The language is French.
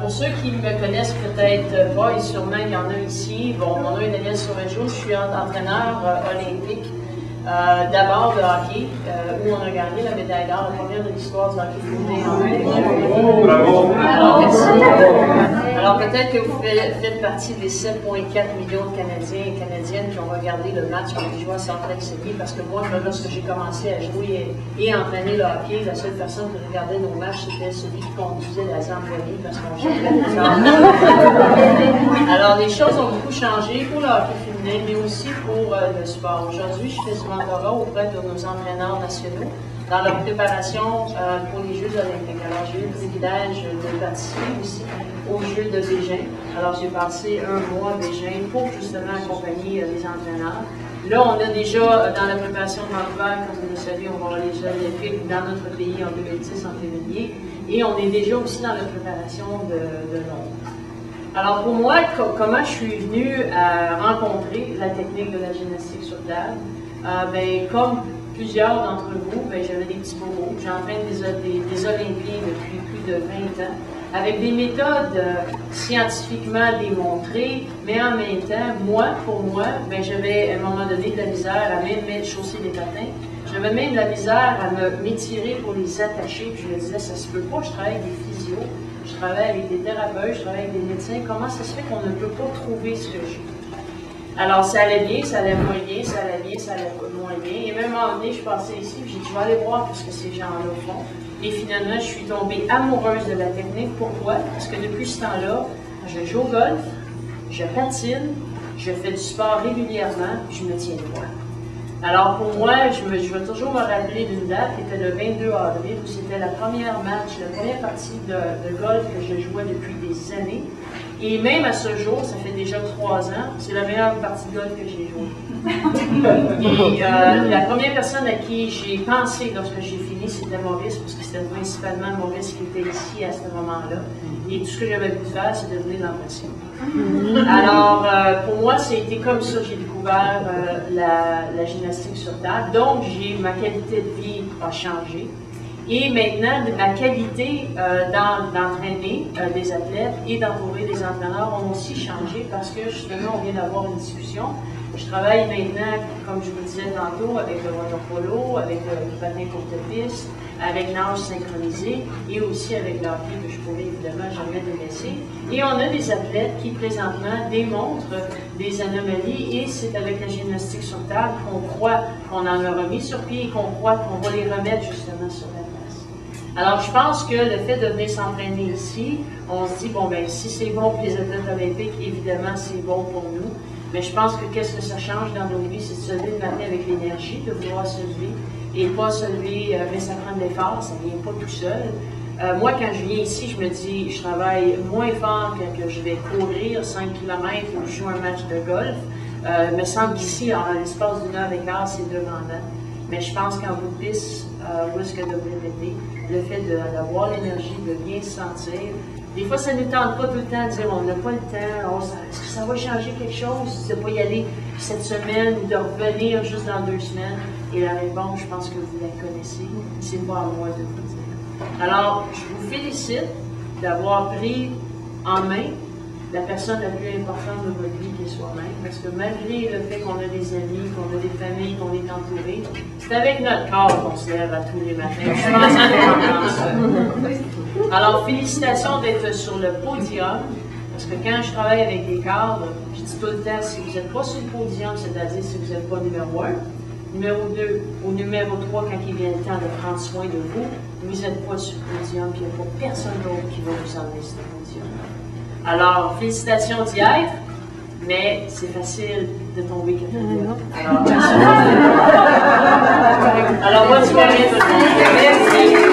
Pour ceux qui me connaissent peut-être pas, et sûrement il y en a ici, bon, mon nom est Daniel Sauvageau, je suis entraîneur olympique. D'abord de hockey, où on a gagné la médaille d'or, la première de l'histoire du hockey féminin. Bravo! Alors, merci. Alors, peut-être que vous faites partie des 7,4 millions de Canadiens et Canadiennes qui ont regardé le match quand ils jouaient à Salt Lake City, parce que moi, lorsque j'ai commencé à jouer et entraîner le hockey, la seule personne qui regardait nos matchs, c'était celui qui conduisait la Zamboni, parce qu'on changeait les heures. Alors, les choses ont beaucoup changé pour le hockey féminin, mais aussi pour le sport. Aujourd'hui, je fais ce mentorat auprès de nos entraîneurs nationaux dans leur préparation pour les Jeux olympiques. Alors, j'ai eu le privilège de participer aussi aux Jeux de Beijing. Alors, j'ai passé un mois à Beijing pour justement accompagner les entraîneurs. Là, on a déjà, dans la préparation de Vancouver, comme vous le savez, on va avoir les Jeux olympiques dans notre pays en 2010, en février. Et on est déjà aussi dans la préparation de Londres. Alors, pour moi, comment je suis venue à rencontrer la technique de la gymnastique sur table? Comme plusieurs d'entre vous, j'avais des petits bobos. J'entraîne des Olympiens depuis plus de 20 ans, avec des méthodes scientifiquement démontrées, mais en même temps, pour moi, j'avais à un moment donné de la misère à même chausser des patins. J'avais même de la misère à m'étirer pour les attacher. Puis je me disais, ça se peut pas, je travaille avec des physios, je travaille avec des thérapeutes, je travaille avec des médecins. Comment ça se fait qu'on ne peut pas trouver ce que j'ai? Alors, ça allait bien, ça allait moins bien, ça allait bien, ça allait moins bien. Et même à un moment donné, je passais ici, j'ai dit, je vais aller voir ce que ces gens-là font. Et finalement, je suis tombée amoureuse de la technique. Pourquoi? Parce que depuis ce temps-là, je joue au golf, je patine, je fais du sport régulièrement, je me tiens droit. Alors, pour moi, je vais toujours me rappeler d'une date qui était le 22 avril, où c'était la première partie de golf que je jouais depuis des années. Et même à ce jour, ça fait déjà 3 ans, c'est la meilleure partie de golf que j'ai jouée. Et la première personne à qui j'ai pensé lorsque j'ai fini, c'était Maurice, parce que c'était principalement Maurice qui était ici à ce moment-là. Et tout ce que j'avais pu faire, c'est de venir dans le patient. Alors, pour moi, ça a été comme ça que j'ai découvert la gymnastique sur table. Donc, ma qualité de vie a changé. Et maintenant, ma qualité d'entraîner des athlètes et d'entourer des entraîneurs ont aussi changé parce que justement, on vient d'avoir une discussion. Je travaille maintenant, comme je vous disais tantôt, avec le water polo, avec le patin courte piste, avec nage synchronisé et aussi avec le hockey que je pourrais évidemment jamais délaisser. Et on a des athlètes qui présentement démontrent des anomalies et c'est avec la gymnastique sur table qu'on croit qu'on en a remis sur pied et qu'on croit qu'on va les remettre justement sur la place. Alors je pense que le fait de venir s'entraîner ici, on se dit, bon si c'est bon pour les athlètes olympiques, évidemment c'est bon pour nous. Mais je pense que qu'est-ce que ça change dans nos vies, c'est de se lever le matin avec l'énergie, de vouloir se lever, et pas se lever, mais ça prend de l'effort, ça ne vient pas tout seul. Moi, quand je viens ici, je me dis, je travaille moins fort que je vais courir 5 km ou je joue un match de golf. Me semble qu'ici, en l'espace d'une heure et quart, c'est demandant. Mais je pense qu'en bout de piste, où est-ce que de répéter, le fait d'avoir l'énergie, de bien se sentir. Des fois, ça ne nous tente pas tout le temps de dire on n'a pas le temps, est-ce que ça va changer quelque chose de ne pas y aller cette semaine ou de revenir juste dans 2 semaines? Et la réponse, je pense que vous la connaissez, c'est pas à moi de vous dire. Alors, je vous félicite d'avoir pris en main la personne la plus importante de votre vie qui est soi-même, parce que malgré le fait qu'on a des amis, qu'on a des familles, qu'on est entouré, c'est avec notre corps qu'on se lève à tous les matins. Je pense à nous. Alors, félicitations d'être sur le podium, parce que quand je travaille avec des cadres, je dis tout le temps, si vous n'êtes pas sur le podium, c'est-à-dire si vous n'êtes pas numéro 1, numéro 2 ou numéro 3, quand il vient le temps de prendre soin de vous, vous n'êtes pas sur le podium, puis il n'y a pas personne d'autre qui va vous emmener sur le podium. Alors, félicitations d'y être, mais c'est facile de tomber quatrième. Alors, moi, tu vas rien de